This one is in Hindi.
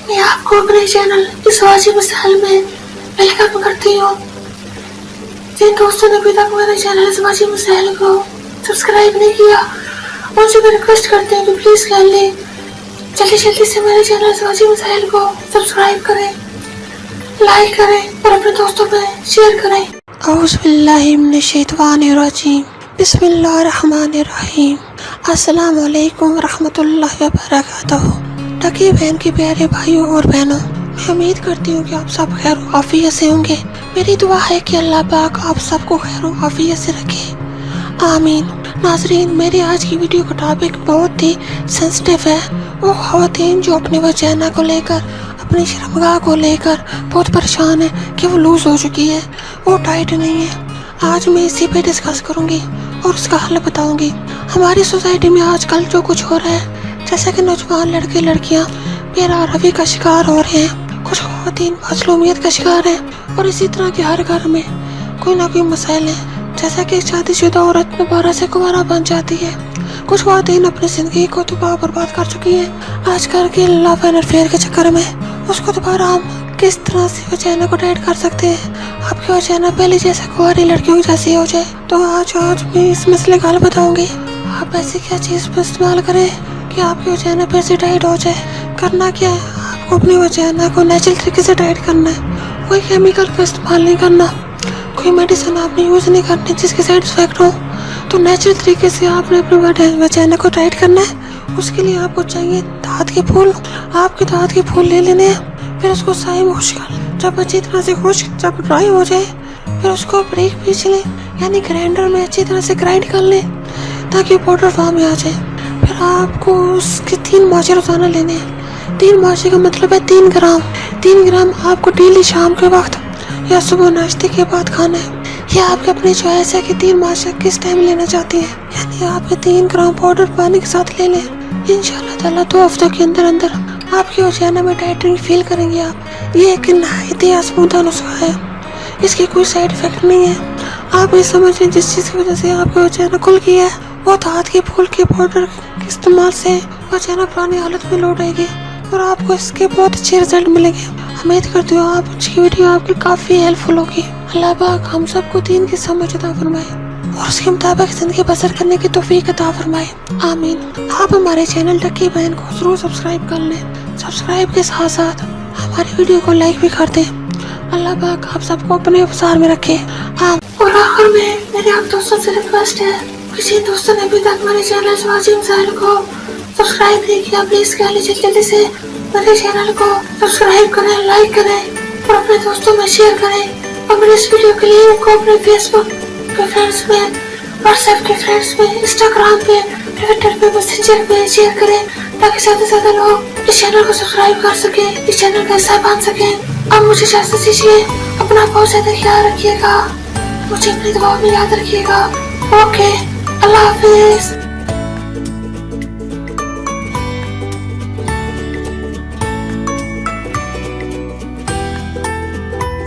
मैं आपको अपने चैनल इस वाजिब मिसाल में वेलकम करती हूँ। जिन दोस्तों ने अभी तक मेरे चैनल इस वाजिब मिसाल को सब्सक्राइब नहीं किया, उनसे मैं रिक्वेस्ट करती हूँ कि प्लीज कर लें, जल्दी से मेरे चैनल इस वाजिब मिसाल को सब्सक्राइब करें, लाइक करें और अपने दोस्तों में शेयर करें। औज़ु बिल्लाहि मिनश शैतानिर रजीम, बिस्मिल्लाहिर्रहमानिर्रहीम। अस्सलामु अलैकुम रहमतुल्लाहि व बरकातहू। टकी बहन के प्यारे भाइयों और बहनों, मैं उम्मीद करती हूँ कि आप सब खैर आफियत से होंगे। मेरी दुआ है कि अल्लाह पाक आप सबको खैर आफियत से रखे, आमीन। नाजरीन, मेरी आज की वीडियो का टॉपिक बहुत ही सेंसिटिव है। वो ख़वातीन जो अपने वजाना को लेकर, अपनी शर्मगाह को लेकर बहुत परेशान है कि वो लूज हो चुकी है, वो टाइट नहीं है। आज मैं इसी पे डिस्कस करूंगी और उसका हल बताऊंगी। हमारी सोसाइटी में आजकल जो कुछ हो रहा है, जैसे कि नौजवान लड़के लड़कियां बेरारवी का शिकार हो रहे हैं, कुछ ख़वातीन मज़लूमियत का शिकार हैं और इसी तरह के हर घर में कोई ना कोई मसाइल है। जैसा कि शादीशुदा औरत दोबारा से कुंवारा बन जाती है, कुछ ख़वातीन अपनी ज़िंदगी को तबाह बर्बाद कर चुकी है आजकल के लव एंड अफेयर के चक्कर में। उसको दोबारा हम किस तरह से वजाना को टाइट कर सकते हैं, आपकी वजाना पहले जैसे कुंवारी लड़कियों जैसी हो जाए। तो आज मैं इस मसले का हल बताऊंगी। आप ऐसी क्या चीज़ पर इस्तेमाल करें कि आपकी वजाना फिर से टाइट हो जाए। करना क्या है, आपको अपनी वजाना को नेचुरल तरीके से टाइट करना है। कोई केमिकल का इस्तेमाल नहीं करना, कोई मेडिसिन आपने यूज़ नहीं करनी जिसके साइड इफेक्ट हो। तो नेचुरल तरीके से आपने अपने वजाना को टाइट करना है। उसके लिए आपको चाहिए दांत के फूल। आपके दांत के फूल ले लेने हैं, फिर उसको साई में खुश्क कर लें। जब अच्छी तरह से खुश्क जब ड्राई हो जाए, फिर उसको बारीक पीस लें, यानी ग्राइंडर में अच्छी तरह से ग्राइंड कर लें ताकि पाउडर फॉर्म में आ जाए। फिर आपको उसके 3 माशे रोजाना लेने हैं। 3 माशे का मतलब है 3 ग्राम। 3 ग्राम आपको डेली शाम के वक्त या सुबह नाश्ते के बाद खाना है। यह आपके अपनी चॉइस है कि 3 माशे किस टाइम लेना चाहती है। यानी आप 3 ग्राम पाउडर पानी के साथ ले लें। इंशाल्लाह ताला 2 हफ्तों के अंदर अंदर आपकी वजाना में टाइटनिंग फील करेंगे आप। ये एक नहायत ही आजमूदा नुस्खा है, इसके कोई साइड इफेक्ट नहीं है। आप ये समझें जिस चीज़ की वजह से आपकी वजाना खुल गई है, वो दांत के फूल के पाउडर के इस्तेमाल से वजाना पुरानी हालत में लौट आएगी और आपको इसके बहुत अच्छे रिजल्ट मिलेंगे। उम्मीद करती हूँ आज की वीडियो आपकी काफ़ी हेल्पफुल होगी। अल्लाह पाक हम सबको दीन की समझ अता फरमाए और उसके मुताबिक जिंदगी बसर करने की तौफीक अता फरमाए, आमीन। आप हमारे चैनल टकी बहन को जरूर सब्सक्राइब कर लें। सब्सक्राइब के साथ साथ हमारी वीडियो को लाइक भी कर दें। अल्लाह पाक आप सबको अपने अवसार में रखे। और आखिर में मेरे आप दोस्तों से रिक्वेस्ट है, किसी दोस्तों ने अभी तक मेरे चैनल वाजिब मिसाल को सब्सक्राइब नहीं किया, प्लीज कर लीजिए जल्दी से मेरे चैनल को सब्सक्राइब करें, लाइक करें और अपने दोस्तों में शेयर करें। और मेरे इस वीडियो के लिंक को अपने फेसबुक के फ्रेंड्स में, व्हाट्सएप के फ्रेंड्स में, इंस्टाग्राम पे, ट्विटर पे, मैसेंजर पे शेयर करें ताकि ज्यादा से ज्यादा लोग इस चैनल को सब्सक्राइब कर सके, इस चैनल का हिस्सा बन सके। अब मुझे इजाजत दीजिए, अपना बहुत ज्यादा ख्याल रखिएगा, मुझे अपनी दुआ में याद रखिएगा। ओके, अल्लाह हाफिज।